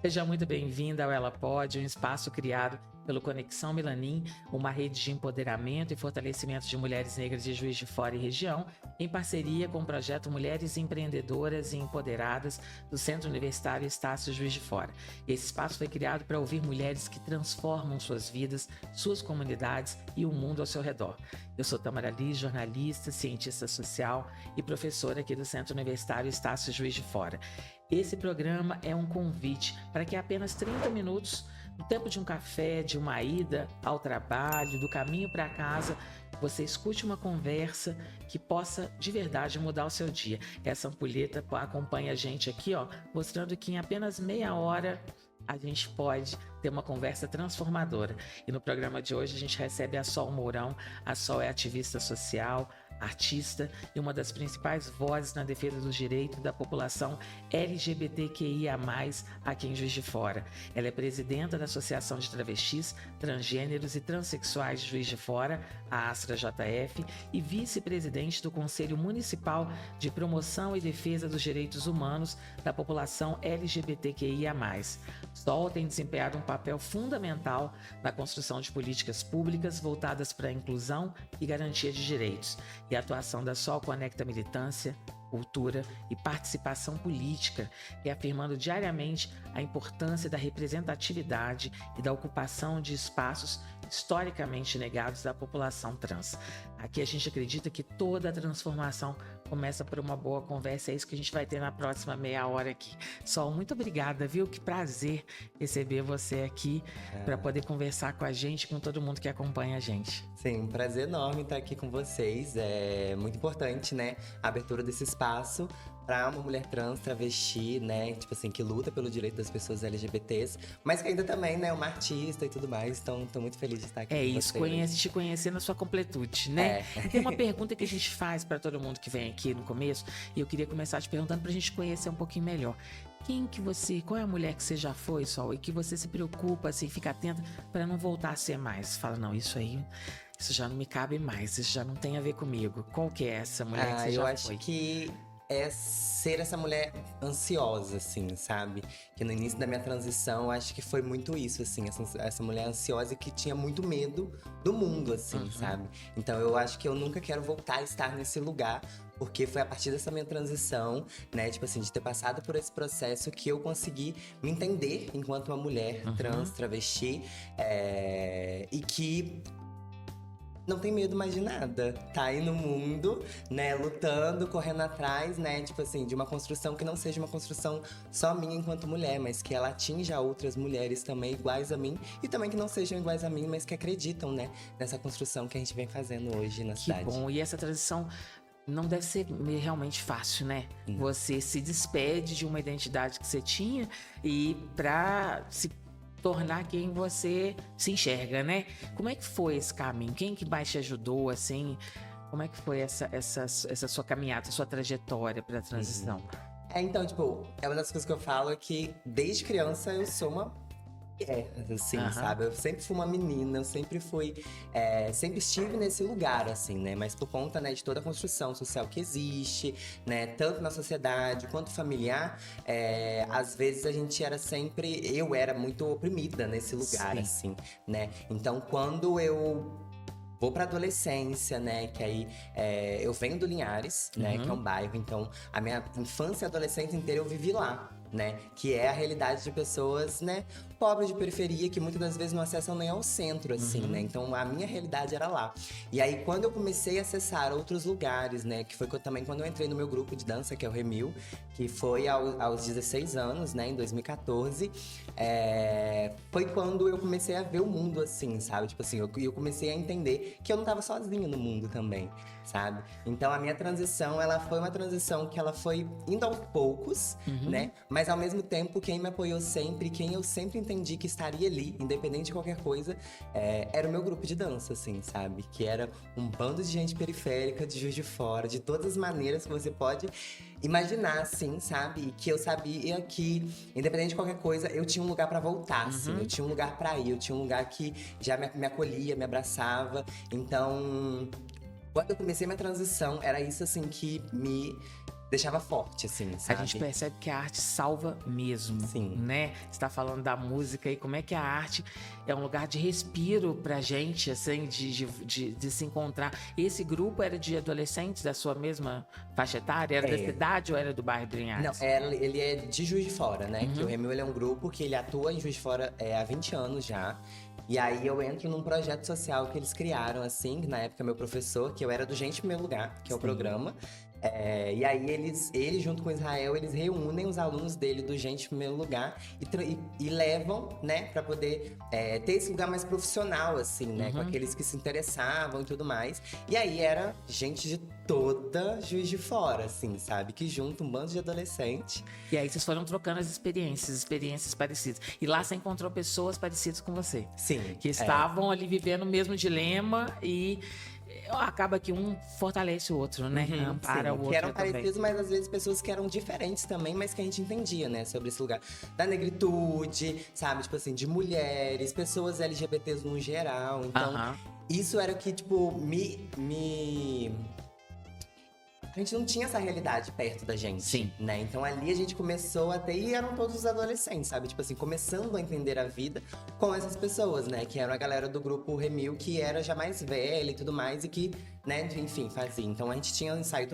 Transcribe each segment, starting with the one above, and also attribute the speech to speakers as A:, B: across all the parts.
A: Seja muito bem-vinda ao Ela Pode, um espaço criado pelo Conexão Milanim, uma rede de empoderamento e fortalecimento de mulheres negras de Juiz de Fora e região, em parceria com o projeto Mulheres Empreendedoras e Empoderadas do Centro Universitário Estácio Juiz de Fora. Esse espaço foi criado para ouvir mulheres que transformam suas vidas, suas comunidades e o mundo ao seu redor. Eu sou Tamara Liz, jornalista, cientista social e professora aqui do Centro Universitário Estácio Juiz de Fora. Esse programa é um convite para que apenas 30 minutos, no tempo de um café, de uma ida ao trabalho, do caminho para casa, você escute uma conversa que possa de verdade mudar o seu dia. Essa ampulheta acompanha a gente aqui, ó, mostrando que em apenas meia hora a gente pode ter uma conversa transformadora. E no programa de hoje a gente recebe a Sol Mourão. A Sol é ativista social, artista e uma das principais vozes na defesa dos direitos da população LGBTQIA+, aqui em Juiz de Fora. Ela é presidenta da Associação de Travestis, Transgêneros e Transsexuais de Juiz de Fora, a ASTRA-JF, e vice-presidente do Conselho Municipal de Promoção e Defesa dos Direitos Humanos da população LGBTQIA+. Sol tem desempenhado um papel fundamental na construção de políticas públicas voltadas para a inclusão e garantia de direitos. E a atuação da Sol conecta militância, cultura e participação política, reafirmando diariamente a importância da representatividade e da ocupação de espaços historicamente negados à população trans. Aqui a gente acredita que toda a transformação começa por uma boa conversa, é isso que a gente vai ter na próxima meia hora aqui. Sol, muito obrigada, viu? Que prazer receber você aqui para poder conversar com a gente, com todo mundo que acompanha a gente.
B: Sim, um prazer enorme estar aqui com vocês. É muito importante, né, a abertura desse espaço para uma mulher trans, travesti, né, tipo assim, que luta pelo direito das pessoas LGBTs, mas que ainda também, né, é uma artista e tudo mais, então tô muito feliz de estar aqui com
A: isso,
B: vocês.
A: te conhecer na sua completude, né? Tem uma pergunta que a gente faz para todo mundo que vem aqui no começo, e eu queria começar te perguntando pra gente conhecer um pouquinho melhor. Qual é a mulher que você já foi, Sol, e que você se preocupa, assim, fica atenta para não voltar a ser mais? Fala, não, isso já não me cabe mais, isso já não tem a ver comigo. Qual que é essa mulher que você já foi?
B: Eu acho que é ser essa mulher ansiosa, assim, sabe? Que no início da minha transição, eu acho que foi muito isso, assim. Essa mulher ansiosa que tinha muito medo do mundo, assim, sabe? Então eu acho que eu nunca quero voltar a estar nesse lugar, porque foi a partir dessa minha transição, né? Tipo assim, de ter passado por esse processo que eu consegui me entender enquanto uma mulher trans, travesti. E que não tem medo mais de nada. Tá aí no mundo, né, lutando, correndo atrás, né, tipo assim, de uma construção que não seja uma construção só minha enquanto mulher, mas que ela atinja outras mulheres também iguais a mim, e também que não sejam iguais a mim, mas que acreditam, né, nessa construção que a gente vem fazendo hoje na cidade.
A: Que bom, e essa transição não deve ser realmente fácil, né? Você se despede de uma identidade que você tinha e pra se tornar quem você se enxerga, né? Como é que foi esse caminho? Quem que mais te ajudou, assim? Como é que foi essa sua caminhada, sua trajetória para a transição?
B: Então, tipo, é uma das coisas que eu falo é que desde criança eu sou uma assim, sabe? Eu sempre fui uma menina, eu sempre fui… sempre estive nesse lugar, assim, né? Mas por conta, né, de toda a construção social que existe, né? Tanto na sociedade quanto familiar, às vezes a gente era sempre… Eu era muito oprimida nesse lugar, assim, né? Então, quando eu vou pra adolescência, né, que aí eu venho do Linhares, né, que é um bairro, então a minha infância e adolescência inteira eu vivi lá, né, que é a realidade de pessoas, né, pobres de periferia, que muitas das vezes não acessam nem ao centro, assim, né, então a minha realidade era lá. E aí quando eu comecei a acessar outros lugares, né, que foi também quando eu entrei no meu grupo de dança, que é o Remil, que foi aos 16 anos, né, em 2014, foi quando eu comecei a ver o mundo, assim, sabe, tipo assim, eu comecei a entender que eu não tava sozinha no mundo também, sabe? Então a minha transição, ela foi uma transição que ela foi indo aos poucos, né? Mas ao mesmo tempo, quem me apoiou sempre, quem eu sempre entendi que estaria ali, independente de qualquer coisa, era o meu grupo de dança, assim, sabe? Que era um bando de gente periférica, de Juiz de Fora, de todas as maneiras que você pode imaginar, assim, sabe? E que eu sabia que, independente de qualquer coisa, eu tinha um lugar pra voltar, assim. Eu tinha um lugar pra ir, eu tinha um lugar que já me acolhia, me abraçava. Então, quando eu comecei minha transição, era isso, assim, que me deixava forte, assim, sabe?
A: A gente percebe que a arte salva mesmo,
B: Sim.
A: né? Você tá falando da música e como é que a arte é um lugar de respiro pra gente, assim, de se encontrar. Esse grupo era de adolescentes da sua mesma faixa etária? Era da cidade ou era do bairro do Linhares?
B: Não, ele é de Juiz de Fora, né? Que o Remil, ele é um grupo que ele atua em Juiz de Fora há 20 anos já. E aí eu entro num projeto social que eles criaram, assim, na época meu professor, que eu era do Gente Primeiro Lugar, que é o programa. E aí ele junto com Israel, eles reúnem os alunos dele do Gente em Primeiro Lugar e levam, né, pra poder ter esse lugar mais profissional, assim, né, com aqueles que se interessavam e tudo mais. E aí era gente de toda Juiz de Fora, assim, sabe, que junta um bando de adolescente.
A: E aí vocês foram trocando as experiências parecidas. E lá você encontrou pessoas parecidas com você.
B: Sim.
A: Que estavam ali vivendo o mesmo dilema e acaba que um fortalece o outro, né? Ampara o outro
B: que eram
A: também.
B: parecidos, mas às vezes pessoas que eram diferentes também, mas que a gente entendia, né? Sobre esse lugar da negritude, sabe? Tipo assim, de mulheres, pessoas LGBTs no geral. Então, isso era o que, tipo, a gente não tinha essa realidade perto da gente.
A: Sim.
B: Né? Então ali a gente começou a ter, e eram todos os adolescentes, sabe? Tipo assim, começando a entender a vida com essas pessoas, né? Que eram a galera do grupo Remil, que era já mais velha e tudo mais, e que, né, enfim, fazia. Então a gente tinha um ensaio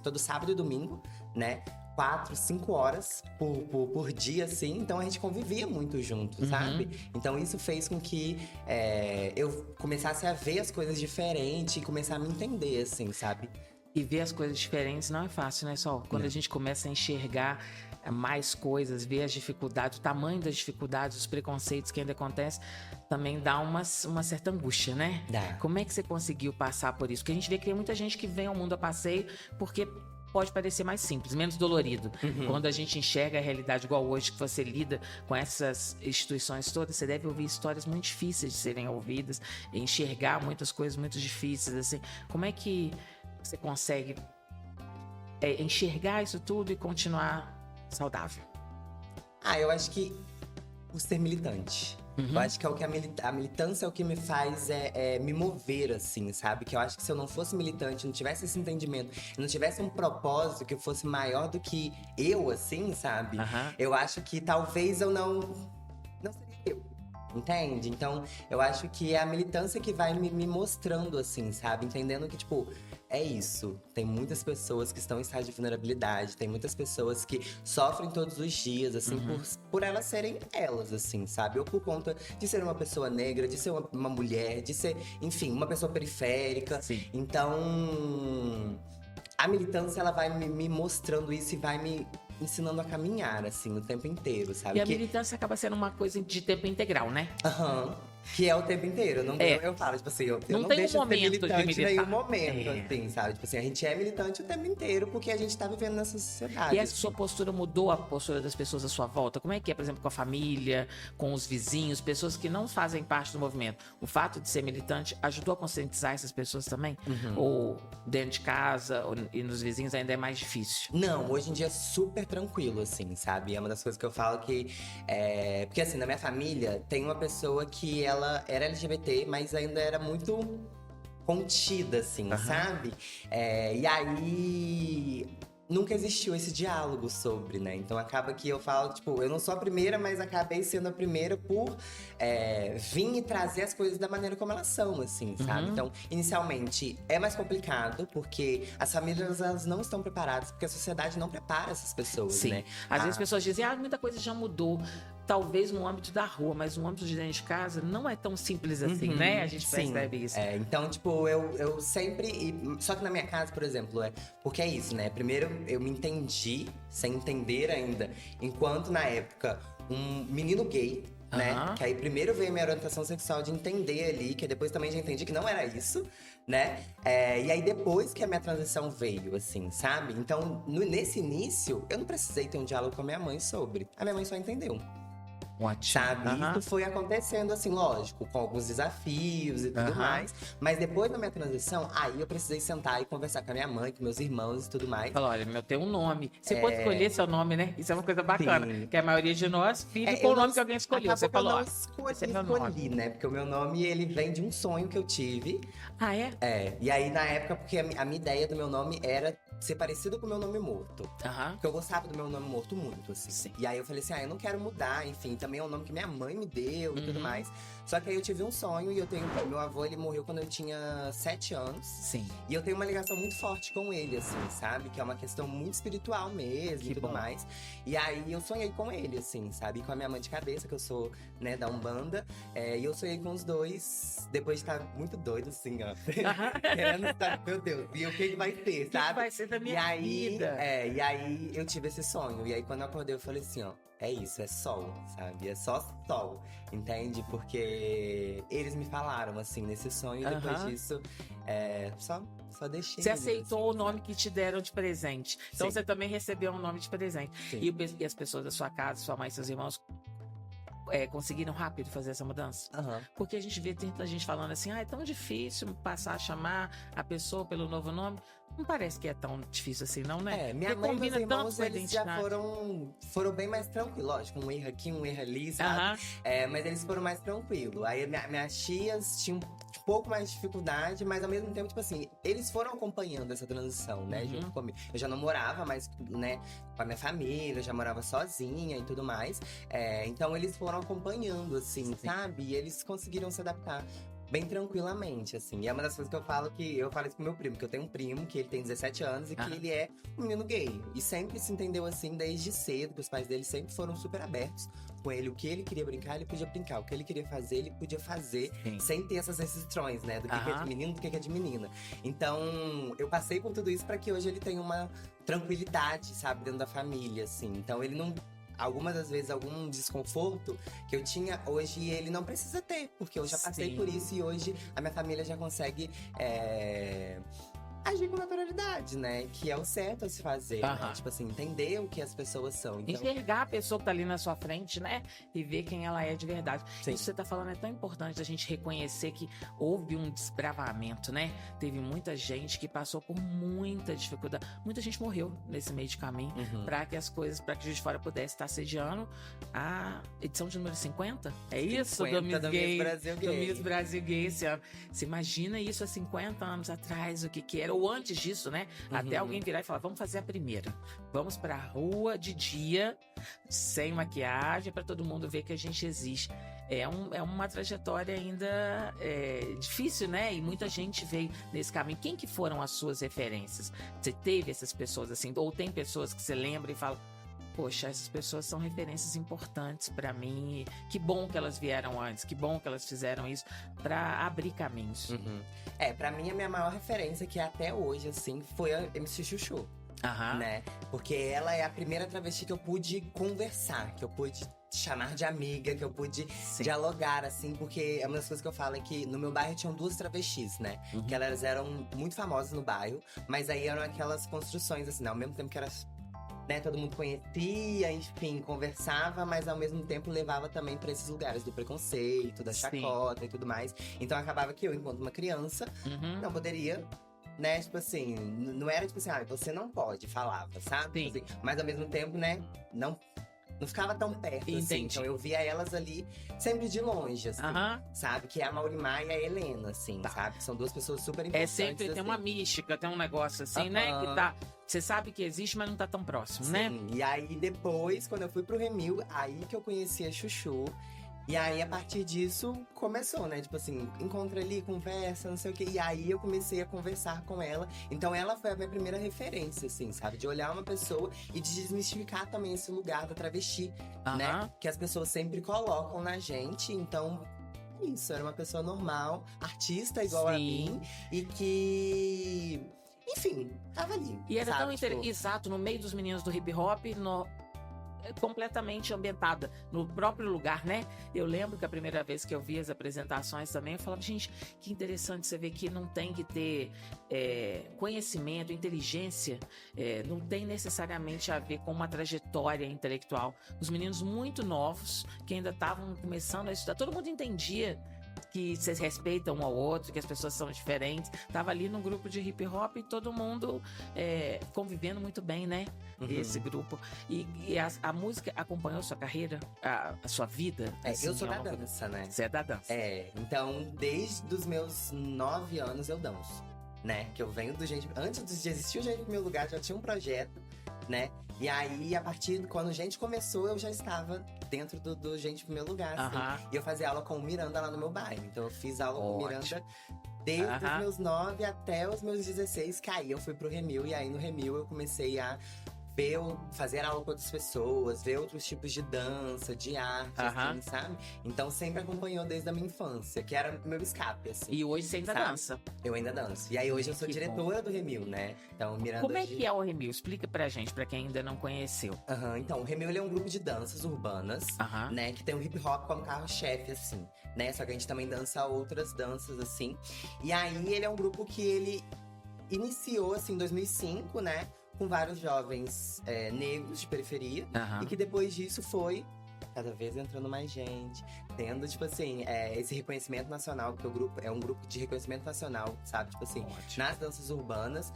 B: todo sábado e domingo, né? 4, 5 horas por dia, assim. Então a gente convivia muito junto, sabe? Então isso fez com que eu começasse a ver as coisas diferentes e começar a me entender, assim, sabe?
A: E ver as coisas diferentes não é fácil, né, Sol? Quando a gente começa a enxergar mais coisas, ver as dificuldades, o tamanho das dificuldades, os preconceitos que ainda acontecem, também dá uma certa angústia, né?
B: Dá.
A: Como é que você conseguiu passar por isso? Porque a gente vê que tem muita gente que vem ao mundo a passeio porque pode parecer mais simples, menos dolorido. Quando a gente enxerga a realidade igual hoje, que você lida com essas instituições todas, você deve ouvir histórias muito difíceis de serem ouvidas, enxergar muitas coisas muito difíceis, assim. Como é que você consegue enxergar isso tudo e continuar saudável?
B: Eu acho que por ser militante. Eu acho que é o que a militância é o que me faz me mover, assim, sabe? Que eu acho que se eu não fosse militante, não tivesse esse entendimento, não tivesse um propósito que fosse maior do que eu, assim, sabe? Eu acho que talvez eu não seria eu. Entende? Então, eu acho que é a militância que vai me mostrando, assim, sabe? Entendendo que, tipo, é isso. Tem muitas pessoas que estão em estado de vulnerabilidade, tem muitas pessoas que sofrem todos os dias, assim, por elas serem elas, assim, sabe? Ou por conta de ser uma pessoa negra, de ser uma mulher, de ser, enfim, uma pessoa periférica.
A: Sim.
B: Então, a militância, ela vai me mostrando isso e vai me ensinando a caminhar, assim, o tempo inteiro, sabe?
A: E a militância acaba sendo uma coisa de tempo integral, né?
B: Que é o tempo inteiro. Eu falo, tipo assim, eu não
A: tem
B: deixo
A: um
B: de ser
A: momento de
B: militante em
A: militar.
B: nenhum momento, assim, sabe? Tipo assim, a gente é militante o tempo inteiro porque a gente tá vivendo nessa sociedade.
A: E essa sua postura mudou a postura das pessoas à sua volta? Como é que é, por exemplo, com a família, com os vizinhos, pessoas que não fazem parte do movimento? O fato de ser militante ajudou a conscientizar essas pessoas também? Ou dentro de casa e nos vizinhos ainda é mais difícil?
B: Não, hoje em dia é super tranquilo, assim, sabe? É uma das coisas que eu falo que… Porque assim, na minha família tem uma pessoa que ela era LGBT, mas ainda era muito contida, assim, sabe? E aí… Nunca existiu esse diálogo sobre, né? Então acaba que eu falo, tipo, eu não sou a primeira, mas acabei sendo a primeira por vir e trazer as coisas da maneira como elas são, assim, sabe? Então, inicialmente, é mais complicado, porque as famílias, elas não estão preparadas, porque a sociedade não prepara essas pessoas, né?
A: Às vezes as pessoas dizem, muita coisa já mudou. Talvez no âmbito da rua, mas no âmbito de dentro de casa não é tão simples assim, né? A gente percebe isso.
B: Então, tipo, eu sempre… Só que na minha casa, por exemplo, porque é isso, né? Primeiro, eu me entendi, sem entender ainda, enquanto na época, um menino gay, né? Que aí primeiro veio a minha orientação sexual de entender ali, que depois também já entendi que não era isso, né? E aí depois que a minha transição veio, assim, sabe? Então, nesse início, eu não precisei ter um diálogo com a minha mãe sobre. A minha mãe só entendeu.
A: Ótimo.
B: sabe? Isso foi acontecendo, assim, lógico, com alguns desafios e tudo mais. Mas depois da minha transição, aí eu precisei sentar e conversar com a minha mãe, com meus irmãos e tudo mais.
A: Falou, olha, meu, tem um nome. Você pode escolher seu nome, né? Isso é uma coisa bacana.
B: Sim.
A: Que a maioria de nós vive com o nome que alguém escolheu. Você falou,
B: eu não
A: esse é meu
B: escolhi, né? Porque o meu nome, ele vem de um sonho que eu tive.
A: Ah, é?
B: É, e aí na época, porque a minha ideia do meu nome era ser parecido com o meu nome morto.
A: Aham.
B: Porque eu gostava do meu nome morto muito, assim.
A: Sim.
B: E aí eu falei assim, eu não quero mudar, enfim, também é um nome que minha mãe me deu e tudo mais. Só que aí eu tive um sonho e meu avô, ele morreu quando eu tinha 7 anos.
A: Sim.
B: E eu tenho uma ligação muito forte com ele, assim, sabe? Que é uma questão muito espiritual mesmo
A: Que
B: e tudo
A: bom.
B: mais. E aí eu sonhei com ele, assim, sabe? Com a minha mãe de cabeça, que eu sou, né, da Umbanda. E eu sonhei com os dois, depois de estar muito doido, assim, ó. Querendo estar, meu Deus, e o que vai ser,
A: O que
B: sabe?
A: vai ser da minha vida?
B: E aí eu tive esse sonho. E aí quando eu acordei, eu falei assim, ó, é isso, é sol, sabe? É só sol, entende? Porque eles me falaram, assim, nesse sonho, e depois disso, só deixei.
A: Você aceitou o nome que te deram de presente. Então
B: Sim.
A: você também recebeu um nome de presente.
B: Sim.
A: E as pessoas da sua casa, sua mãe, seus irmãos, conseguiram rápido fazer essa mudança? Porque a gente vê tanta gente falando assim, é tão difícil passar a chamar a pessoa pelo novo nome. Não parece que é tão difícil assim, não, né?
B: Minha
A: Porque
B: mãe e meus irmãos,
A: com a
B: eles já
A: identidade.
B: foram bem mais tranquilos. Lógico, um erro aqui, um erro ali, sabe? Mas eles foram mais tranquilos. Aí minhas tias tinham um pouco mais de dificuldade, mas ao mesmo tempo, tipo assim, eles foram acompanhando essa transição, né, junto comigo. Eu já não morava mais, né, com a minha família, eu já morava sozinha e tudo mais. Então eles foram acompanhando, assim, sabe? E eles conseguiram se adaptar bem tranquilamente, assim. E é uma das coisas que eu falo isso pro meu primo, que eu tenho um primo que ele tem 17 anos e que ele é um menino gay. E sempre se entendeu assim desde cedo, que os pais dele sempre foram super abertos com ele. O que ele queria brincar, ele podia brincar. O que ele queria fazer, ele podia fazer.
A: Sim.
B: Sem ter essas restrições, né? Do que é de menino, do que é de menina. Então, eu passei por tudo isso pra que hoje ele tenha uma tranquilidade, sabe? Dentro da família, assim. Então, ele não... Algumas das vezes, algum desconforto que eu tinha, hoje ele não precisa ter. Porque eu já passei por isso e hoje a minha família já consegue agir com naturalidade, né? Que é o certo a se fazer, né? Tipo assim, entender o que as pessoas são. Então...
A: Enxergar a pessoa que tá ali na sua frente, né? E ver quem ela é de verdade. Sim. Isso que você tá falando é tão importante, a gente reconhecer que houve um desbravamento, né? Teve muita gente que passou por muita dificuldade. Muita gente morreu nesse meio de caminho para que as coisas, para que Juiz de Fora pudesse estar sediando a edição de número 50. É isso? Do Miss
B: Brasil Gay.
A: Do Miss Brasil Gay esse ano. Você imagina isso há 50 anos atrás, o que era? Ou antes disso, né? Até alguém virar e falar, vamos fazer a primeira. Vamos pra rua de dia, sem maquiagem, para todo mundo ver que a gente existe. É uma trajetória ainda difícil, né? E muita gente veio nesse caminho. Quem que foram as suas referências? Você teve essas pessoas assim? Ou tem pessoas que você lembra e fala, poxa, essas pessoas são referências importantes pra mim. Que bom que elas vieram antes, que bom que elas fizeram isso pra abrir caminhos.
B: Pra mim, a minha maior referência, que até hoje, assim, foi a MC Chuchu. Né? Porque ela é a primeira travesti que eu pude conversar, que eu pude chamar de amiga, que eu pude dialogar, assim, porque uma das coisas que eu falo é que no meu bairro tinham 2 travestis, né? Que elas eram muito famosas no bairro, mas aí eram aquelas construções, assim, né? Ao mesmo tempo que elas, né, todo mundo conhecia, enfim, conversava, mas ao mesmo tempo levava também pra esses lugares do preconceito, da chacota e tudo mais. Então acabava que eu, enquanto uma criança, não poderia, né, tipo assim, não era tipo assim, você não pode, falava, sabe? Tipo assim, mas ao mesmo tempo, né, não ficava tão perto, assim. Então eu via elas ali sempre de longe, assim, sabe? Que é a Maurimar e a Helena, assim, sabe? São 2 pessoas super importantes.
A: Sempre
B: assim.
A: Tem uma mística, tem um negócio assim, né? Que tá... Você sabe que existe, mas não tá tão próximo, né?
B: E aí depois, quando eu fui pro Remil, aí que eu conheci a Chuchu. E aí, a partir disso, começou, né? Tipo assim, encontra ali, conversa, não sei o quê. E aí, eu comecei a conversar com ela. Então, ela foi a minha primeira referência, assim, sabe? De olhar uma pessoa e de desmistificar também esse lugar da travesti, né? Que as pessoas sempre colocam na gente. Então, isso, era uma pessoa normal, artista igual a mim. E que... Enfim, tava ali.
A: E era
B: sabe?
A: tão interessante. Exato, no meio dos meninos do hip hop, completamente ambientada no próprio lugar, né? Eu lembro que a primeira vez que eu vi as apresentações também, eu falava, gente, que interessante você ver que não tem que ter conhecimento, inteligência, não tem necessariamente a ver com uma trajetória intelectual. Os meninos muito novos, que ainda estavam começando a estudar, todo mundo entendia que vocês respeitam um ao outro, que as pessoas são diferentes. Tava ali num grupo de hip hop e todo mundo convivendo muito bem, né? Esse grupo. E a música acompanhou sua carreira, a sua vida? Assim,
B: eu sou da dança, né?
A: Você é da dança.
B: Então desde os meus 9 anos eu danço, né? Que eu venho do Gente... Antes de existir o Gente no Meu Lugar, já tinha um projeto, né? E aí, a partir de quando a gente começou, eu já estava dentro do Gente no Meu Lugar, assim. E eu fazia aula com o Miranda lá no meu bairro. Então eu fiz aula com o Miranda desde os meus 9 até os meus 16, que aí eu fui pro Remil. E aí no Remil eu comecei a fazer aula com outras pessoas, ver outros tipos de dança, de arte, assim, sabe? Então sempre acompanhou desde a minha infância, que era meu escape, assim.
A: E hoje você ainda dança?
B: Eu ainda danço. E aí hoje eu sou diretora do Remil, né? Então, Miranda.
A: Como é que é o Remil? Explica pra gente, pra quem ainda não conheceu.
B: Então, o Remil ele é um grupo de danças urbanas, né? Que tem o hip hop como carro-chefe, assim, né? Só que a gente também dança outras danças, assim. E aí ele é um grupo que ele iniciou, assim, em 2005, né? Com vários jovens negros de periferia. E que depois disso foi cada vez entrando mais gente, tendo, tipo assim, esse reconhecimento nacional, porque o grupo é um grupo de reconhecimento nacional, sabe? Tipo assim, nas danças urbanas.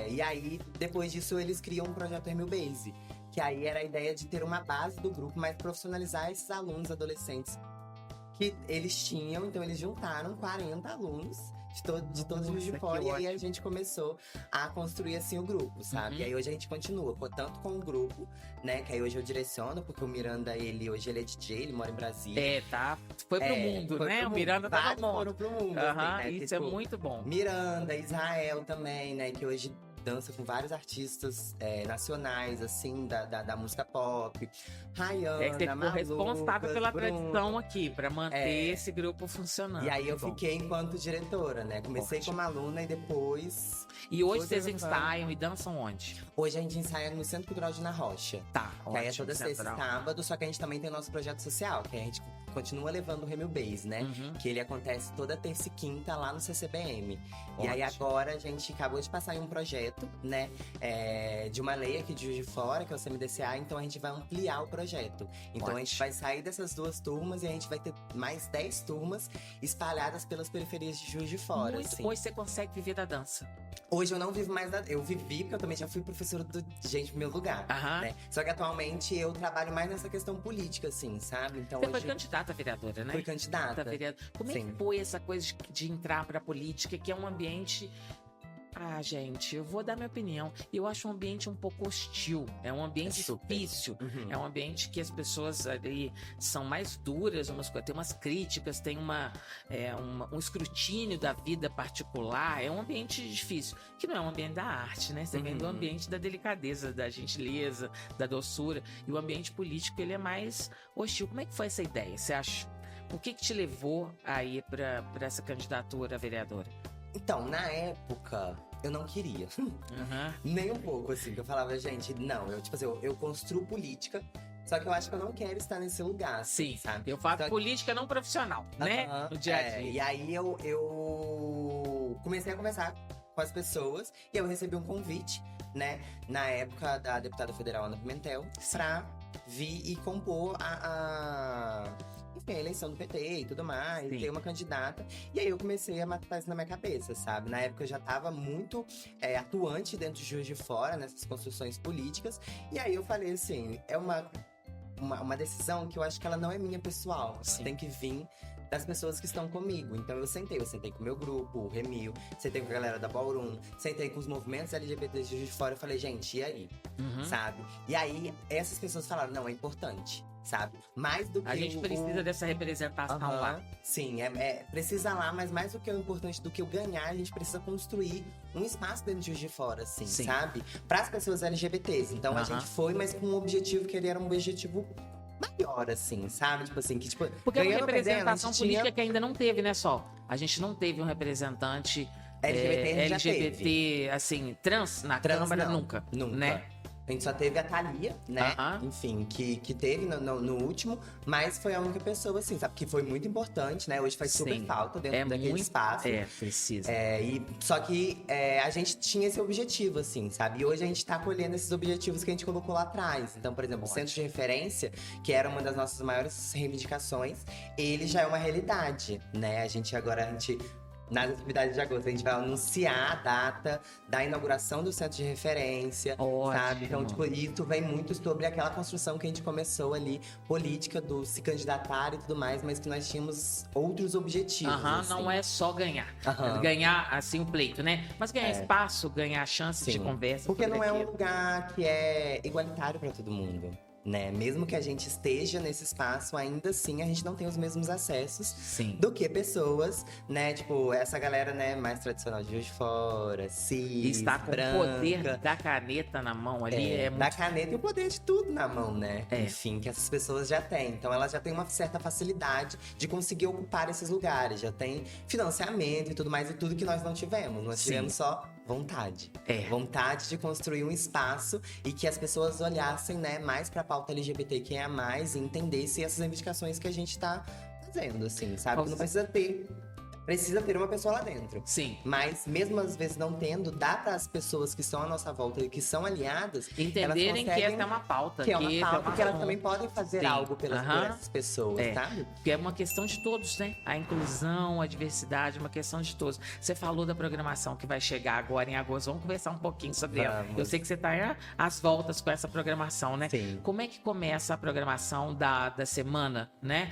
B: E aí, depois disso, eles criam um projeto Remil Base, que aí era a ideia de ter uma base do grupo, mas profissionalizar esses alunos adolescentes que eles tinham. Então, eles juntaram 40 alunos de todos os de fora. E aí a gente começou a construir assim o grupo, sabe? E aí hoje a gente continua, tanto com o grupo, né? Que aí hoje eu direciono, porque o Miranda, hoje ele é DJ, ele mora em Brasília.
A: Foi pro mundo, né? O Miranda tá no mundo.
B: Foram pro mundo, assim, né?
A: Isso é muito bom.
B: Miranda, Israel também, né? Que hoje dança com vários artistas nacionais, assim, da música pop. Rayana,
A: você ficou responsável pela tradição aqui, pra manter esse grupo funcionando.
B: E aí eu fiquei enquanto diretora, né? Comecei como aluna e depois...
A: E hoje vocês ensaiam e dançam onde?
B: Hoje a gente ensaia no Centro Cultural de Ana Rocha. Que aí é toda sexta e sábado, só que a gente também tem o nosso projeto social, que a gente continua levando o Remil Base, né? Que ele acontece toda terça e quinta lá no CCBM. E aí agora a gente acabou de passar em um projeto, né? De uma lei aqui de Juiz de Fora, que é o CMDCA, então a gente vai ampliar o projeto. Então a gente vai sair dessas 2 turmas e a gente vai ter mais 10 turmas espalhadas pelas periferias de Juiz de Fora. Assim.
A: Hoje você consegue viver da dança?
B: Hoje eu não vivo mais eu vivi, porque eu também já fui professora do Gente no Meu Lugar, né? Só que atualmente eu trabalho mais nessa questão política, assim, sabe? Então,
A: você foi candidata a vereadora, né?
B: Fui candidata.
A: Como é que foi essa coisa de entrar pra política, que é um ambiente... gente, eu vou dar minha opinião. Eu acho um ambiente um pouco hostil. É um ambiente difícil. É um ambiente que as pessoas ali são mais duras, tem umas críticas, tem um escrutínio da vida particular. É um ambiente difícil. Que não é um ambiente da arte, né? Você vem do ambiente da delicadeza, da gentileza, da doçura. E o ambiente político, ele é mais hostil. Como é que foi essa ideia? Você acha? O que te levou a ir pra essa candidatura a vereadora?
B: Então, na época, eu não queria. Nem um pouco, assim. Que eu falava, gente, não. Eu construo política, só que eu acho que eu não quero estar nesse lugar, assim, sabe?
A: Eu faço política não profissional, né? No dia a dia.
B: E aí, eu comecei a conversar com as pessoas. E eu recebi um convite, né? Na época da deputada federal Ana Pimentel, pra vir e compor enfim, a eleição do PT e tudo mais, ter uma candidata. E aí eu comecei a matar isso na minha cabeça, sabe? Na época eu já tava muito atuante dentro de Juiz de Fora, nessas construções políticas. E aí eu falei assim, é uma decisão que eu acho que ela não é minha pessoal. Tem que vir das pessoas que estão comigo. Então eu sentei com o meu grupo, o Remil, sentei com a galera da Ballroom, sentei com os movimentos LGBTs de Juiz de Fora e falei, gente, e aí? Sabe? E aí essas pessoas falaram, não, é importante. Sabe? Mais do que
A: a gente precisa dessa representação lá.
B: Sim, precisa lá, mas mais do que o importante do que o ganhar, a gente precisa construir um espaço dentro de Juiz de Fora, assim, sabe? Para as pessoas LGBTs. Então a gente foi, mas com um objetivo que ele era um objetivo maior, assim, sabe? Tipo assim, que tipo.
A: Porque é uma representação política que ainda não teve, né, A gente não teve um representante LGBT, assim, trans na Câmara nunca, né?
B: A gente só teve a Thalia, né? Enfim, que teve no último, mas foi a única pessoa, assim, sabe? Que foi muito importante, né? Hoje faz super falta dentro daquele espaço.
A: Precisa.
B: Só que a gente tinha esse objetivo, assim, sabe? E hoje a gente tá colhendo esses objetivos que a gente colocou lá atrás. Então, por exemplo, o Centro de Referência, que era uma das nossas maiores reivindicações, ele já é uma realidade, né? A gente, nas atividades de agosto, a gente vai anunciar a data da inauguração do Centro de Referência, sabe? Então, tipo, isso vem muito sobre aquela construção que a gente começou ali, política do se candidatar e tudo mais, mas que nós tínhamos outros objetivos. Assim.
A: Não é só ganhar. Ganhar, assim, o pleito, né? Mas ganhar espaço, ganhar chance de conversa.
B: Porque não é um lugar que é igualitário para todo mundo. Né? Mesmo que a gente esteja nesse espaço, ainda assim a gente não tem os mesmos acessos do que pessoas, né? Tipo, essa galera, né, mais tradicional de Juiz de Fora, cis,
A: está com
B: branca.
A: O poder da caneta na mão ali muito...
B: Da caneta e o poder de tudo na mão, né? Enfim, que essas pessoas já têm. Então elas já têm uma certa facilidade de conseguir ocupar esses lugares. Já tem financiamento e tudo mais, e tudo que nós não tivemos. Nós tivemos só vontade. Vontade de construir um espaço e que as pessoas olhassem, né, mais pra pauta LGBTQIA+, e entendessem essas reivindicações que a gente tá fazendo, assim, sabe? Que não precisa ter uma pessoa lá dentro.
A: Sim.
B: Mas, mesmo às vezes não tendo, dá para as pessoas que estão à nossa volta e que são aliadas
A: entenderem que essa é uma pauta.
B: Que é uma pauta, que elas também podem fazer algo por essas pessoas, sabe?
A: Porque é uma questão de todos, né? A inclusão, a diversidade, é uma questão de todos. Você falou da programação que vai chegar agora em agosto. Vamos conversar um pouquinho sobre ela. Eu sei que você está às voltas com essa programação, né?
B: Sim.
A: Como é que começa a programação da semana, né?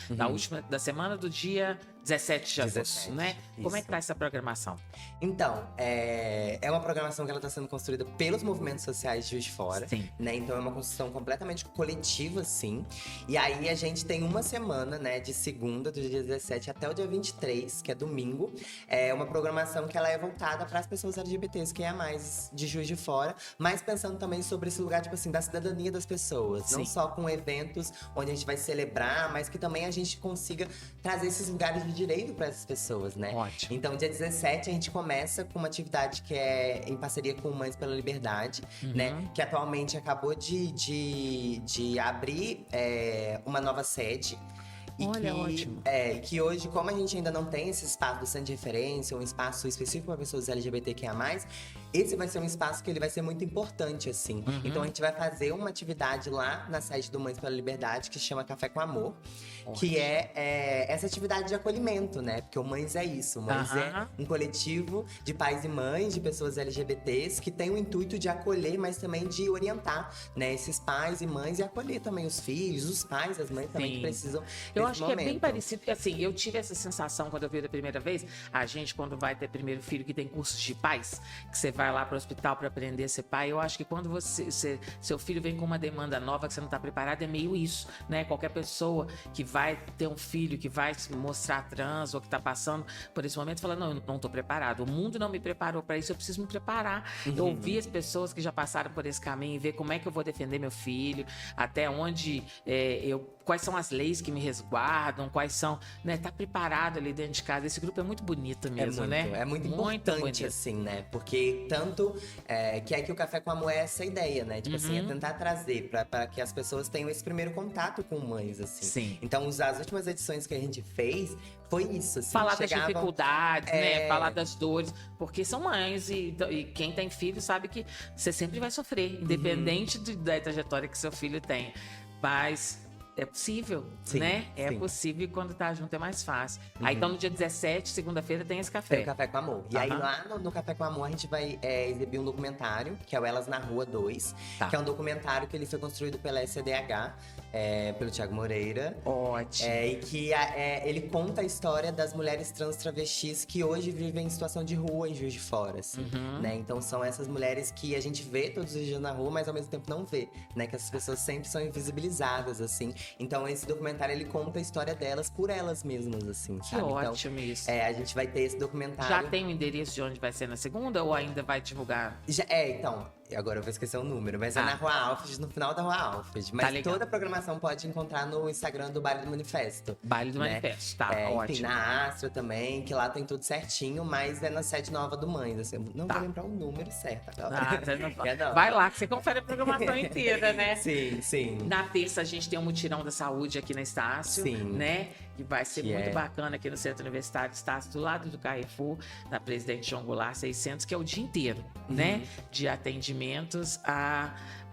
A: Da semana do dia 17 de agosto, né? Como é que tá essa programação?
B: Então, é uma programação que ela tá sendo construída pelos movimentos sociais de Juiz de Fora, né? Então é uma construção completamente coletiva, sim. E aí a gente tem uma semana, né, de segunda, do dia 17 até o dia 23, que é domingo. É uma programação que ela é voltada para as pessoas LGBTs, que é a mais de Juiz de Fora, mas pensando também sobre esse lugar, tipo assim, da cidadania das pessoas. Não só com eventos onde a gente vai celebrar, mas que também a gente consiga trazer esses lugares de direito para essas pessoas, né?
A: Ótimo.
B: Então, dia 17, a gente começa com uma atividade que é em parceria com Mães pela Liberdade, né? Que atualmente acabou de abrir uma nova sede.
A: Ótimo.
B: Que hoje, como a gente ainda não tem esse espaço do centro de referência, um espaço específico para pessoas LGBTQIA+, esse vai ser um espaço que ele vai ser muito importante, assim. Então a gente vai fazer uma atividade lá na sede do Mães pela Liberdade, que se chama Café com Amor, que é essa atividade de acolhimento, né? Porque o Mães é isso. O Mães é um coletivo de pais e mães, de pessoas LGBTs, que tem o intuito de acolher, mas também de orientar, né? Esses pais e mães, e acolher também os filhos, os pais, as mães também que precisam.
A: Eu acho que é bem parecido. Assim, eu tive essa sensação quando eu vi da primeira vez. A gente, quando vai ter primeiro filho, que tem cursos de pais, que você vai lá para o hospital para aprender a ser pai. Eu acho que quando seu filho vem com uma demanda nova que você não está preparado, é meio isso, né? Qualquer pessoa que vai ter um filho, que vai se mostrar trans ou que está passando por esse momento, fala: não, eu não estou preparado. O mundo não me preparou para isso, eu preciso me preparar. Eu ouvir as pessoas que já passaram por esse caminho e ver como é que eu vou defender meu filho, até onde quais são as leis que me resguardam, quais são, né? Tá preparado ali dentro de casa. Esse grupo é muito bonito mesmo, né?
B: É muito importante, bonito. Assim, né? Porque tanto que o Café com Amor é essa ideia, né? Tipo assim, é tentar trazer para que as pessoas tenham esse primeiro contato com mães, assim.
A: Sim.
B: Então, as últimas edições que a gente fez foi isso, assim.
A: Falar das dificuldades, né? Falar das dores. Porque são mães e quem tem filho sabe que você sempre vai sofrer, independente da trajetória que seu filho tem. Mas é possível, né? É possível, quando tá junto é mais fácil. Aí, então, no dia 17, segunda-feira, tem esse café.
B: Tem o Café com Amor. E aí, lá no Café com Amor, a gente vai exibir um documentário, que é o Elas na Rua 2. Que é um documentário que ele foi construído pela SDH, pelo Thiago Moreira.
A: Ótimo.
B: E que ele conta a história das mulheres trans travestis que hoje vivem em situação de rua em Juiz de Fora, assim, né? Então, são essas mulheres que a gente vê todos os dias na rua, mas ao mesmo tempo não vê, né? Que essas pessoas sempre são invisibilizadas, assim. Então, esse documentário, ele conta a história delas por elas mesmas, assim,
A: que
B: sabe?
A: Ótimo
B: então,
A: isso.
B: A gente vai ter esse documentário.
A: Já tem o endereço de onde vai ser na segunda ou ainda vai divulgar?
B: Então, Agora eu vou esquecer o número, mas é na Rua Alfred, no final da Rua Alfred. Mas toda a programação pode encontrar no Instagram do Baile do Manifesto.
A: Baile do Manifesto, tá, ótimo.
B: Tem na Astra também, que lá tem tudo certinho, mas é na sede nova do Mães. Assim, não vou lembrar o número certo agora.
A: Vai lá, que você confere a programação inteira, né?
B: Sim, sim.
A: Na terça, a gente tem um mutirão da saúde aqui na Estácio, né? Que vai ser muito bacana aqui no Centro Universitário Estácio, do lado do Carrefour, na Presidente João Goulart 600, que é o dia inteiro, né? De atendimentos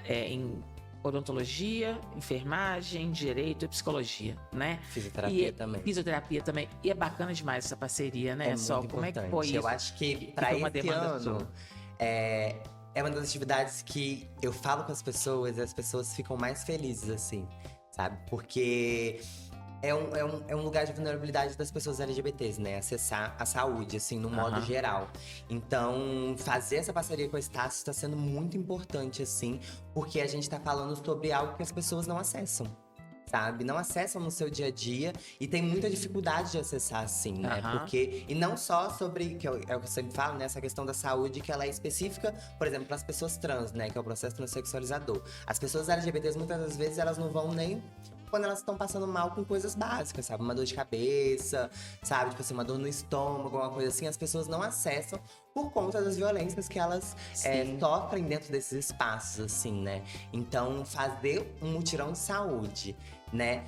A: em odontologia, enfermagem, direito e psicologia, né?
B: Fisioterapia também.
A: Fisioterapia também. E é bacana demais essa parceria, né?
B: Como é que foi isso? Eu acho que para esse ano é uma das atividades que eu falo com as pessoas e as pessoas ficam mais felizes, assim, sabe? Porque é um lugar de vulnerabilidade das pessoas LGBTs, né? Acessar a saúde, assim, no modo geral. Então, fazer essa parceria com a Estácio está sendo muito importante, assim, porque a gente tá falando sobre algo que as pessoas não acessam. Sabe? Não acessam no seu dia a dia e tem muita dificuldade de acessar, assim, né? Porque, e não só sobre, é o que eu sempre falo, né? Essa questão da saúde que ela é específica, por exemplo, para as pessoas trans, né? Que é o processo transexualizador. As pessoas LGBTs, muitas das vezes, elas não vão nem quando elas estão passando mal com coisas básicas, sabe? Uma dor de cabeça, sabe? Tipo assim, uma dor no estômago, alguma coisa assim. As pessoas não acessam por conta das violências que elas sofrem dentro desses espaços, assim, né? Então, fazer um mutirão de saúde, né?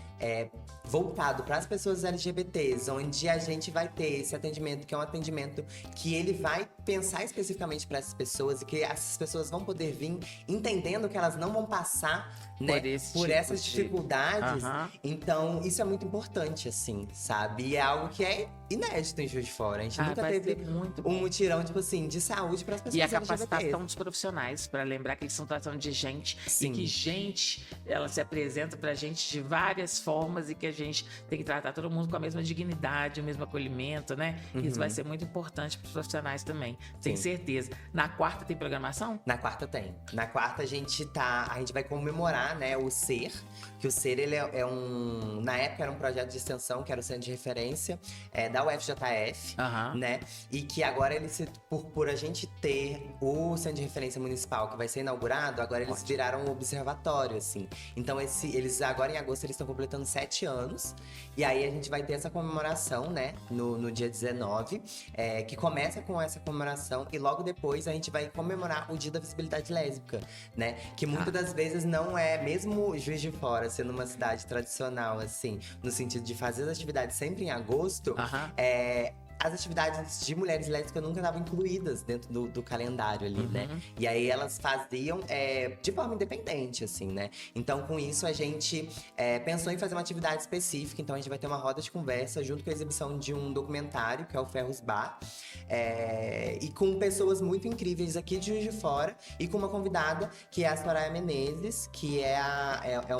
B: Voltado para as pessoas LGBTs, onde a gente vai ter esse atendimento, que é um atendimento que ele vai pensar especificamente para essas pessoas e que essas pessoas vão poder vir entendendo que elas não vão passar, né, por essas dificuldades. Então, isso é muito importante, assim, sabe? E é algo que é inédito em Juiz de Fora. A gente nunca teve um mutirão, tipo assim, de saúde para as pessoas
A: LGBTs. E a capacitação
B: LGBTs.
A: dos profissionais, para lembrar que eles estão tratando de gente. E que gente, ela se apresenta pra gente de várias formas e que a gente tem que tratar todo mundo com a mesma dignidade, o mesmo acolhimento, né? Isso vai ser muito importante para os profissionais também, tenho certeza. Na quarta tem programação?
B: Na quarta tem. Na quarta a gente vai comemorar, né, o SER, que o SER ele na época era um projeto de extensão, que era o Centro de Referência da UFJF, né? E que agora por a gente ter o Centro de Referência Municipal que vai ser inaugurado, agora eles viraram um observatório, assim. Então eles agora em agosto eles estão completando 7 anos. E aí a gente vai ter essa comemoração, né, no dia 19, que começa com essa comemoração e logo depois a gente vai comemorar o Dia da Visibilidade Lésbica, né? Que muitas das vezes não é, mesmo Juiz de Fora sendo uma cidade tradicional, assim, no sentido de fazer as atividades sempre em agosto, as atividades de mulheres lésbicas nunca estavam incluídas dentro do calendário ali, né? E aí elas faziam de forma independente, assim, né? Então, com isso, a gente pensou em fazer uma atividade específica. Então, a gente vai ter uma roda de conversa junto com a exibição de um documentário, que é o Ferros Bar. E com pessoas muito incríveis aqui de Juiz de Fora. E com uma convidada, que é a Soraya Menezes, que é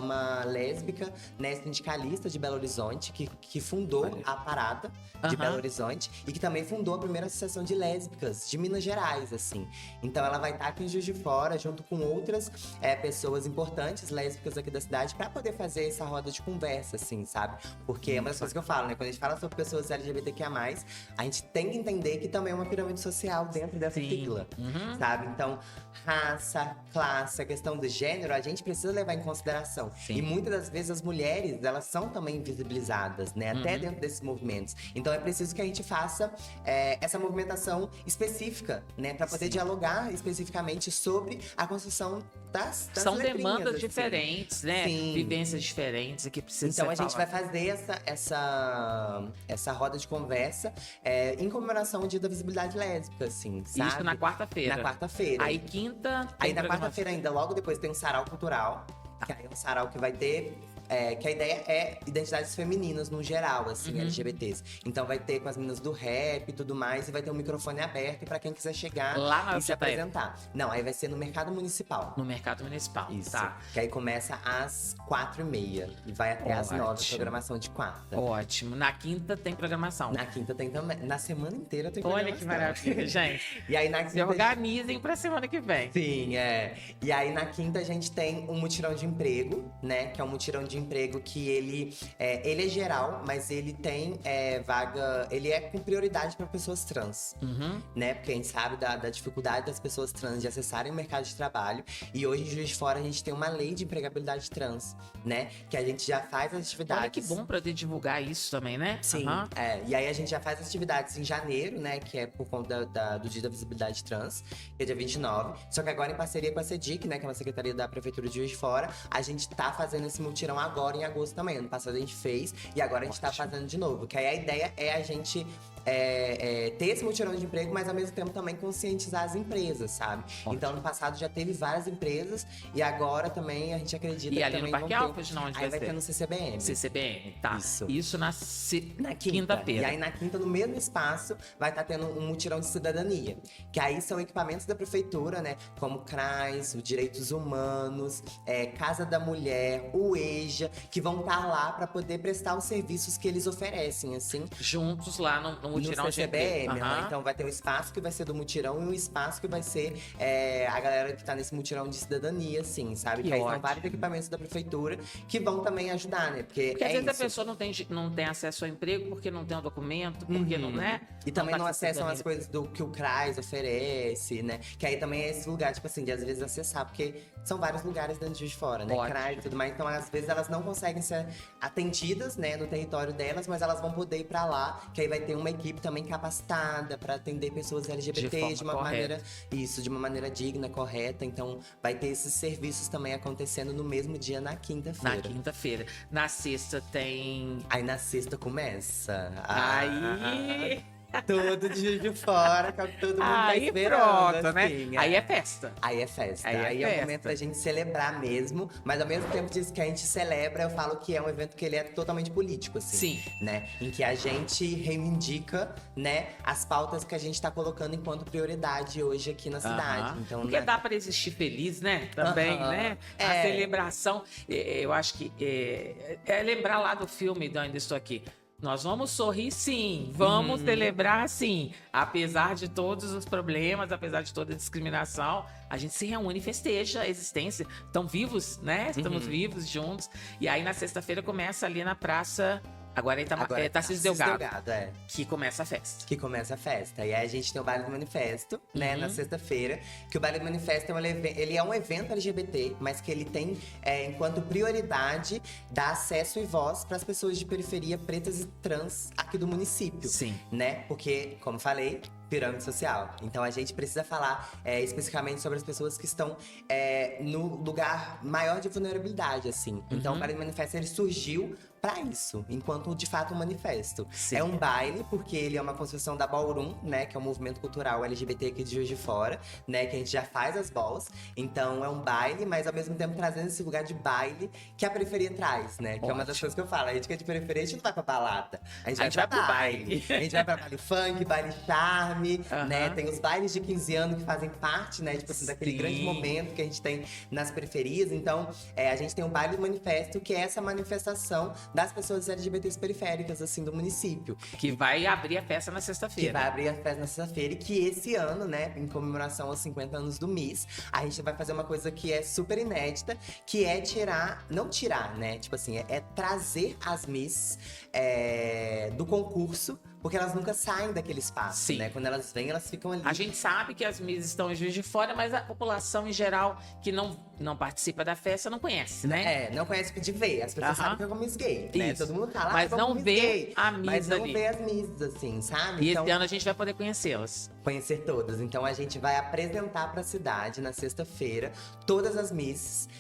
B: uma lésbica, né, sindicalista de Belo Horizonte, que fundou a Parada de Belo Horizonte. E que também fundou a primeira associação de lésbicas de Minas Gerais, assim. Então ela vai estar aqui em Juiz de Fora, junto com outras pessoas importantes, lésbicas aqui da cidade, pra poder fazer essa roda de conversa, assim, sabe? Porque é uma das coisas que eu falo, né? Quando a gente fala sobre pessoas LGBTQIA+, a gente tem que entender que também é uma pirâmide social dentro dessa sigla, sabe? Então, raça, classe, a questão do gênero, a gente precisa levar em consideração. E muitas das vezes as mulheres, elas são também invisibilizadas, né? Até dentro desses movimentos. Então é preciso que a gente faça essa movimentação específica, né? Para poder dialogar especificamente sobre a construção das
A: São
B: letrinhas,
A: demandas
B: assim.
A: diferentes, né? Vivências diferentes que precisam
B: Então a
A: ser
B: gente vai fazer essa roda de conversa em comemoração ao Dia da Visibilidade Lésbica, assim, sabe?
A: Isso na quarta-feira.
B: Na quarta-feira.
A: Aí quinta...
B: Aí na quarta-feira ainda, logo depois tem um sarau cultural. Que aí é um sarau que vai ter... que a ideia é identidades femininas no geral, assim, LGBTs. Então vai ter com as meninas do rap e tudo mais, e vai ter um microfone aberto pra quem quiser chegar
A: lá
B: e se apresentar. Não, aí vai ser no Mercado Municipal.
A: No Mercado Municipal,
B: isso.
A: Tá.
B: Que aí começa às 4h30 e vai até às 9h, programação de quarta.
A: Ótimo. Na quinta tem programação.
B: Na quinta tem também. Na semana inteira tem programação.
A: Olha que maravilha, gente.
B: E aí na quinta...
A: Se organizem pra semana que vem.
B: Sim, E aí na quinta a gente tem um mutirão de de emprego, né? Que é um mutirão de emprego que ele é geral, mas ele tem vaga... Ele é com prioridade para pessoas trans, né? Porque a gente sabe da dificuldade das pessoas trans de acessarem o mercado de trabalho. E hoje, em Juiz de Fora, a gente tem uma lei de empregabilidade trans, né? Que a gente já faz as atividades...
A: Olha que bom pra poder divulgar isso também, né?
B: Sim, e aí a gente já faz as atividades em janeiro, né? Que é por conta do Dia da Visibilidade Trans, que é dia 29. Só que agora em parceria com a CEDIC, né? Que é uma secretaria da Prefeitura de Juiz de Fora, a gente tá fazendo esse mutirão agora em agosto também. Ano passado a gente fez e agora a gente tá fazendo de novo. Que aí a ideia é a gente ter esse mutirão de emprego, mas ao mesmo tempo também conscientizar as empresas, sabe?
A: Ótimo.
B: Então, no passado já teve várias empresas e agora também a gente acredita
A: e
B: que
A: ali
B: também
A: no Parque
B: vão
A: Alpes, não, onde
B: Aí
A: vai
B: vai
A: ser?
B: ter no CCBM.
A: CCBM, tá. Isso na
B: Na
A: quinta-feira.
B: E aí na quinta, no mesmo espaço, vai estar tendo um mutirão de cidadania. Que aí são equipamentos da prefeitura, né? Como CRAS, o Direitos Humanos, Casa da Mulher, o EJA, que vão estar lá para poder prestar os serviços que eles oferecem, assim.
A: Juntos lá no mutirão
B: no CCBM,
A: de
B: Então vai ter um espaço que vai ser do mutirão e um espaço que vai ser a galera que tá nesse mutirão de cidadania, assim, sabe? Que aí são vários equipamentos da prefeitura que vão também ajudar, né? Porque
A: às vezes a pessoa não tem acesso ao emprego porque não tem o documento, porque não é.
B: E também não acessam as coisas que o CRAS oferece, né? Que aí também é esse lugar, tipo assim, de às vezes acessar, porque são vários lugares dentro de Juiz de Fora, né? CRAS e tudo mais. Então, às vezes, elas não conseguem ser atendidas, né, no território delas, mas elas vão poder ir pra lá, que aí vai ter uma equipe também capacitada pra atender pessoas LGBT de uma maneira. Isso, de uma maneira digna, correta. Então, vai ter esses serviços também acontecendo no mesmo dia, na quinta-feira.
A: Na quinta-feira. Na sexta tem.
B: Aí na sexta começa.
A: Aí.
B: Tudo de Juiz de Fora, que é o que todo mundo tá esperando,
A: pronto,
B: assim,
A: né? Aí é festa.
B: Aí é festa.
A: Aí
B: é o momento da gente celebrar mesmo, mas ao mesmo tempo disso que a gente celebra, eu falo que é um evento que ele é totalmente político, assim.
A: Sim.
B: Né? Em que a gente reivindica, né, as pautas que a gente tá colocando enquanto prioridade hoje aqui na cidade. Então,
A: porque dá pra existir feliz, né? Também, né? A celebração, eu acho que é lembrar lá do filme do Ainda Estou Aqui. Nós vamos sorrir sim, vamos celebrar sim. Apesar de todos os problemas, apesar de toda a discriminação, a gente se reúne e festeja a existência. Estão vivos, né? Estamos vivos juntos. E aí na sexta-feira começa ali na praça... Agora ele tá Tarcísio Delgado, que começa a festa.
B: Que começa a festa. E aí a gente tem o Baile do Manifesto, né, na sexta-feira. Que o Baile do Manifesto ele é um evento LGBT, mas que ele tem, enquanto prioridade, dar acesso e voz para as pessoas de periferia pretas e trans aqui do município.
A: Sim.
B: Né? Porque, como falei, pirâmide social. Então a gente precisa falar especificamente sobre as pessoas que estão no lugar maior de vulnerabilidade, assim. Então o Baile do Manifesto ele surgiu para isso, enquanto de fato um manifesto.
A: Sim.
B: É um baile, porque ele é uma construção da Ballroom, né? Que é um movimento cultural LGBT aqui de Juiz de Fora, né? Que a gente já faz as balls. Então é um baile, mas ao mesmo tempo trazendo esse lugar de baile que a periferia traz, né? Que é uma das coisas que eu falo. A gente que é de periferia, a gente não vai pra balada. A gente vai pro baile. A gente vai pra baile funk, baile charme, né? Tem os bailes de 15 anos que fazem parte, né? Tipo assim, daquele grande momento que a gente tem nas periferias. Então, a gente tem o Baile do Manifesto, que é essa manifestação das pessoas LGBTs periféricas, assim, do município.
A: Que vai abrir a festa na sexta-feira.
B: Que vai abrir a festa na sexta-feira e que esse ano, né, em comemoração aos 50 anos do MIS, a gente vai fazer uma coisa que é super inédita, que é não tirar, né, tipo assim, é trazer as MIS do concurso, porque elas nunca saem daquele espaço, né? Quando elas vêm, elas ficam ali.
A: A gente sabe que as Miss estão em Juiz de Fora, mas a população em geral que não participa da festa não conhece, né?
B: Não conhece de ver. As pessoas sabem que é uma Miss gay, né?
A: Isso.
B: Todo mundo fala,
A: mas não vê a Miss
B: mas não
A: ali.
B: vê as Miss, assim, sabe?
A: E esse ano a gente vai poder conhecê-las.
B: Conhecer todas. Então a gente vai apresentar pra cidade, na sexta-feira, todas as Misses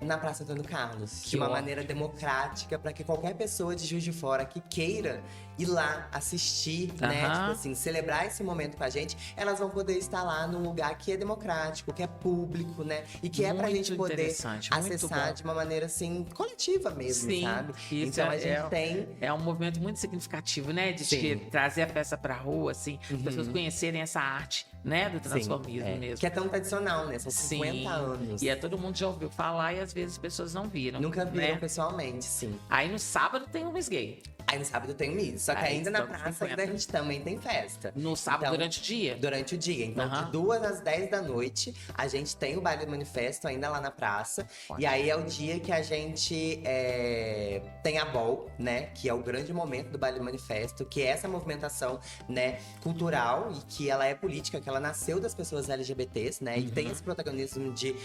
B: na Praça Antônio Carlos. De uma maneira democrática, para que qualquer pessoa de Juiz de Fora que queira ir lá assistir, né? Tipo assim, celebrar esse momento com a gente, elas vão poder estar lá num lugar que é democrático, que é público, né? E que pra gente poder acessar de uma maneira, assim, coletiva mesmo, sabe?
A: Isso
B: então a gente tem...
A: É um movimento muito significativo, né? De trazer a festa pra rua, assim, as pessoas conhecerem essa arte, né? Do transformismo mesmo.
B: Que é tão tradicional, né? São 50 anos.
A: E todo mundo já ouviu falar e às vezes as pessoas não viram.
B: Nunca viram pessoalmente, sim.
A: Aí no sábado tem um Miss Gay.
B: Aí no sábado tem o Miss. Só que
A: Aí
B: ainda na
A: estamos
B: praça
A: 50.
B: ainda a gente também tem festa.
A: No sábado,
B: Então,
A: durante o dia?
B: Durante o dia. Então,
A: Aham.
B: de 2 às 10 da noite, a gente tem o baile manifesto ainda lá na praça. E aí é o dia que a gente tem a Ball, né? Que é o grande momento do baile manifesto, que é essa movimentação, né, cultural e que ela é política, que ela nasceu das pessoas LGBTs, né? E tem esse protagonismo de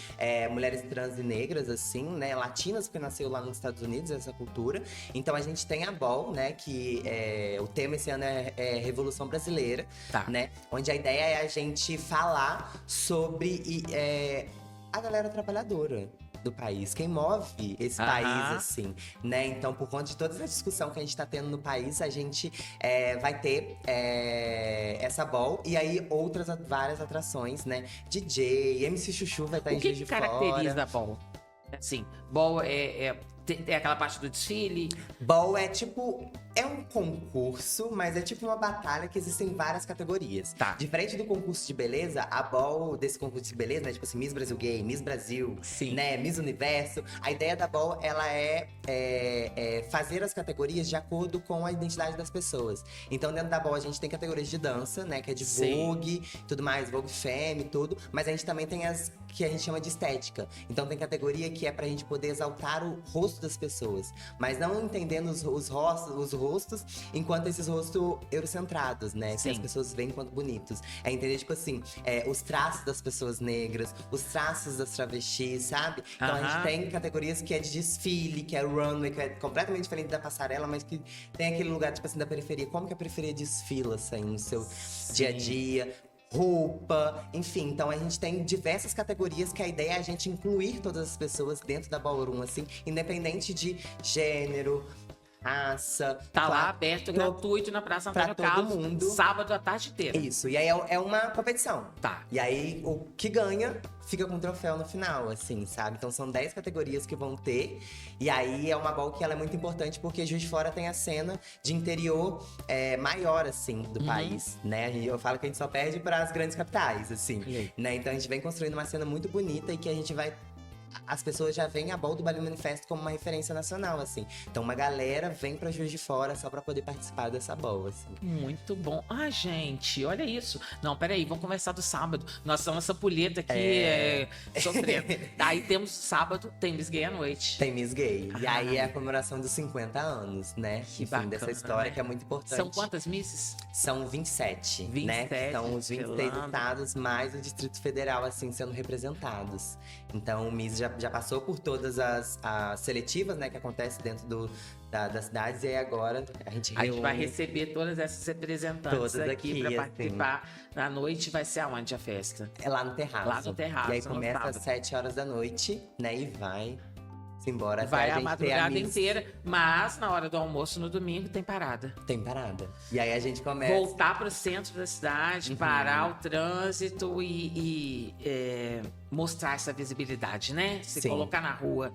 B: mulheres trans e negras, assim, né? Latinas, que nasceu lá nos Estados Unidos, essa cultura. Então a gente tem a Ball, né? Que o tema esse ano é Revolução Brasileira,
A: Tá.
B: né? Onde a ideia é a gente falar sobre a galera trabalhadora do país, quem move esse país, assim, né? Então, por conta de toda essa discussão que a gente tá tendo no país, a gente vai ter essa Ball e aí várias atrações, né? DJ, MC Chuchu vai estar em Juiz de Fora.
A: O que caracteriza a Ball? Assim, Ball tem aquela parte do desfile.
B: Ball é um concurso, mas é tipo uma batalha que existem várias categorias.
A: Tá.
B: Diferente do concurso de beleza, a Ball desse concurso de beleza, né? Tipo assim, Miss Brasil Gay, Miss Brasil,
A: Sim.
B: né? Miss Universo. A ideia da Ball, ela é fazer as categorias de acordo com a identidade das pessoas. Então, dentro da Ball, a gente tem categorias de dança, né? Que é de Vogue, tudo mais, Vogue Femme, tudo. Mas a gente também tem as que a gente chama de estética. Então, tem categoria que é pra gente poder exaltar o rosto das pessoas. Mas não entendendo os rostos enquanto esses rostos eurocentrados, né?
A: Sim.
B: Que as pessoas veem enquanto bonitos. É entender, tipo assim, os traços das pessoas negras, os traços das travestis, sabe? Então a gente tem categorias que é de desfile, que é runway, que é completamente diferente da passarela, mas que tem aquele lugar, tipo assim, da periferia. Como que a periferia desfila, assim, no seu dia a dia? Roupa, enfim. Então a gente tem diversas categorias que a ideia é a gente incluir todas as pessoas dentro da Ballroom, assim, independente de gênero, raça.
A: Tá lá aberto, gratuito na Praça Antônio Carlos,
B: mundo.
A: sábado a tarde inteira.
B: Isso, e aí é uma competição.
A: Tá.
B: E aí o que ganha fica com o troféu no final, assim, sabe? Então são 10 categorias que vão ter. E aí é uma Ball que ela é muito importante porque Juiz de Fora tem a cena de interior maior, assim, do país, né? E eu falo que a gente só perde para as grandes capitais, assim, né? Então a gente vem construindo uma cena muito bonita e que a gente vai. As pessoas já veem a Ball do Baile Manifesto como uma referência nacional, assim. Então uma galera vem pra Juiz de Fora só pra poder participar dessa Ball, assim.
A: Muito bom. Ah, gente, olha isso. Não, peraí, vamos conversar do sábado. Nós estamos essa pulheta aqui sofrendo. Aí temos sábado, tem Miss Gay à noite.
B: Tem Miss Gay. E aí é a comemoração dos 50 anos, né?
A: Que
B: Enfim,
A: bacana,
B: dessa história,
A: né?
B: que é muito importante.
A: São quantas misses?
B: São 27,
A: 27,
B: né? São os 26
A: desfilando.
B: estados mais o Distrito Federal, assim, sendo representados. Então o Miss já passou por todas as seletivas, né? Que acontecem dentro das cidades. E aí agora a gente
A: A gente
B: reúne
A: vai receber todas essas representantes
B: todas
A: aqui para
B: assim.
A: participar. Na noite vai ser aonde a festa?
B: É lá no terraço.
A: Lá no terraço,
B: E aí
A: no
B: começa
A: sábado.
B: às 7 horas da noite, né? E vai-se embora
A: Vai
B: até a
A: a
B: gente ter
A: madrugada
B: Miss.
A: inteira, mas na hora do almoço no domingo tem parada.
B: Tem parada. E aí a gente começa.
A: Voltar para o centro da cidade, parar o trânsito e mostrar essa visibilidade, né? Se
B: Sim.
A: colocar na rua.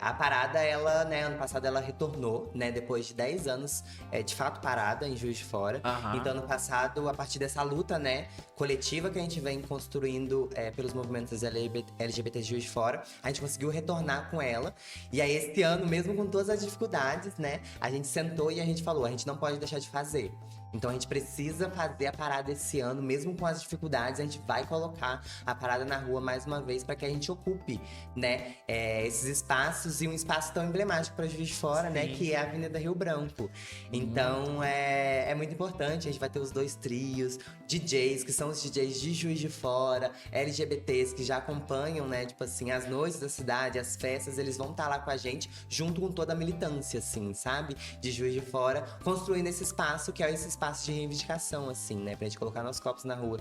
B: A parada, ela, né, ano passado ela retornou, né, depois de 10 anos, de fato parada em Juiz de Fora.
A: Aham.
B: Então, ano passado, a partir dessa luta, né, coletiva que a gente vem construindo pelos movimentos LGBT de Juiz de Fora, a gente conseguiu retornar com ela. E aí, esse ano, mesmo com todas as dificuldades, né, a gente sentou e a gente falou, a gente não pode deixar de fazer. Então a gente precisa fazer a parada esse ano, mesmo com as dificuldades, a gente vai colocar a parada na rua mais uma vez para que a gente ocupe, né, esses espaços e um espaço tão emblemático para Juiz de Fora, né, que é a Avenida Rio Branco. Então é muito importante, a gente vai ter os 2 trios, DJs, que são os DJs de Juiz de Fora, LGBTs que já acompanham, né, tipo assim, as noites da cidade, as festas, eles vão estar lá com a gente, junto com toda a militância, assim, sabe, de Juiz de Fora, construindo esse espaço que é esse espaço de reivindicação, assim, né? Pra gente colocar nossos copos na rua.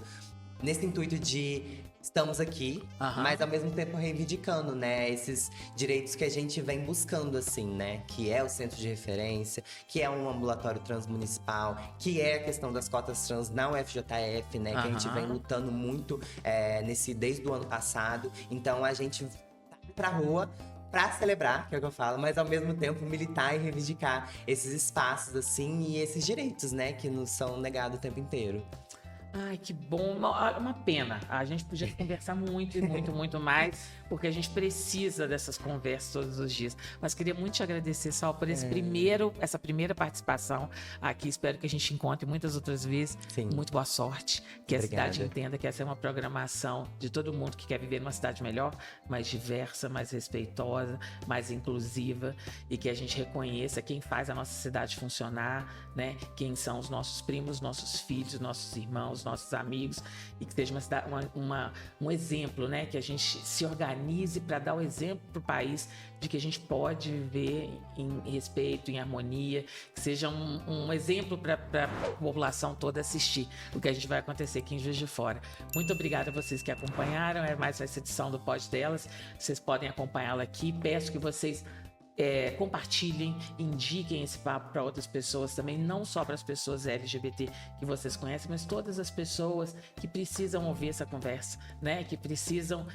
B: Nesse intuito de estamos aqui, mas ao mesmo tempo reivindicando, né? Esses direitos que a gente vem buscando, assim, né? Que é o centro de referência, que é um ambulatório transmunicipal, que é a questão das cotas trans na UFJF, né? Que a gente vem lutando muito desde o ano passado. Então a gente tá pra rua pra celebrar, que é o que eu falo, mas ao mesmo tempo militar e reivindicar esses espaços, assim, e esses direitos, né, que nos são negados o tempo inteiro.
A: Ai, que bom. Uma pena. A gente podia conversar muito e muito, muito mais, porque a gente precisa dessas conversas todos os dias. Mas queria muito te agradecer, Sol, por essa primeira participação aqui. Espero que a gente encontre muitas outras vezes.
B: Sim.
A: Muito boa sorte. Que
B: Obrigada.
A: A cidade entenda que essa é uma programação de todo mundo que quer viver numa cidade melhor, mais diversa, mais respeitosa, mais inclusiva, e que a gente reconheça quem faz a nossa cidade funcionar, né? Quem são os nossos primos, nossos filhos, nossos irmãos, nossos amigos, e que seja um exemplo, né? Que a gente se organize para dar o exemplo para o país de que a gente pode viver em respeito, em harmonia, que seja um exemplo para a população toda assistir o que a gente vai acontecer aqui em Juiz de Fora. Muito obrigada a vocês que acompanharam, mais essa edição do Pod Delas, vocês podem acompanhá-la aqui, peço que vocês compartilhem, indiquem esse papo para outras pessoas também, não só para as pessoas LGBT que vocês conhecem, mas todas as pessoas que precisam ouvir essa conversa, né? Que precisam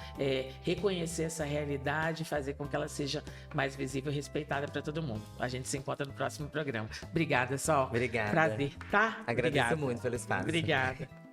A: reconhecer essa realidade e fazer com que ela seja mais visível e respeitada para todo mundo. A gente se encontra no próximo programa. Obrigada, Sol.
B: Obrigada.
A: Prazer, tá?
B: Agradeço muito pelo espaço.
A: Obrigada.